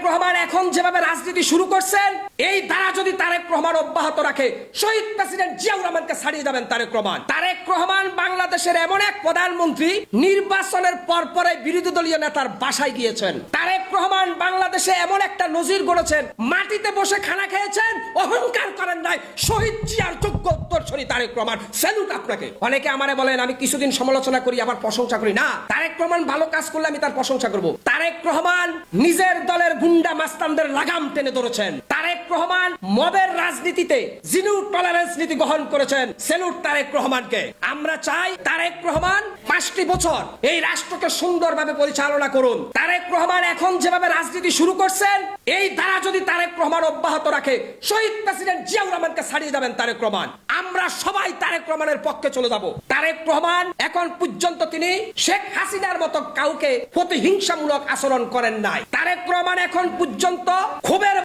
রহমান এখন যেভাবে রাজনীতি শুরু করছেন, এই ধারা যদি তারেক রহমান অব্যাহত রাখে, শহীদ প্রেসিডেন্ট জিয়াউর রহমানকে ছাড়িয়ে যাবেন তারেক রহমান। তারেক রহমান বাংলাদেশের এমন এক প্রধানমন্ত্রী, নির্বাচনের পরপরে বিরোধী দলীয় নেতার বাসায় গিয়েছেন। তারেক রহমান বাংলাদেশে এমন একটা নজির গড়েছেন, মাটিতে বসে খানা খেয়েছেন, অহংকার করেন নাই। শহীদ জিয়ার যোগ্য উত্তরসূরি তারেক রহমান, স্যালুট আপনাকে। অনেকে আমারে বলেন আমি কিছুদিন সমালোচনা করি আবার প্রশংসা করি। না, তারেক রহমান ভালো কাজ করলে আমি তার প্রশংসা করব। তারেক রহমান নিজের দলের গুন্ডা মাস্তানদের লাগাম টেনে ধরেছেন। তারেক রহমান মবের রাজনীতিতে জিরো টলারেন্স নীতি গ্রহণ করেছেন। স্যালুট তারেক রহমানকে। আমরা চাই তারেক রহমান 5টি বছর এই রাষ্ট্রকে সুন্দরভাবে পরিচালনা করুন। তারেক রহমান এখন যেভাবে রাজনীতি শুরু করছেন, এই ধারা যদি তারেক রহমান অব্যাহত রাখে, শহীদ প্রেসিডেন্ট জিয়াউর রহমানকে ছাড়িয়ে যাবেন তারেক রহমান। আমরা সবাই তারেক রহমানের পক্ষে চলে যাব। তারেক রহমান এখন পর্যন্ত তিনি শেখ হাসিনার মতো কাউকে প্রতিহিংসামূলক আচরণ করেন নাই। তারেক রহমান এখন পর্যন্ত ক্ষোভের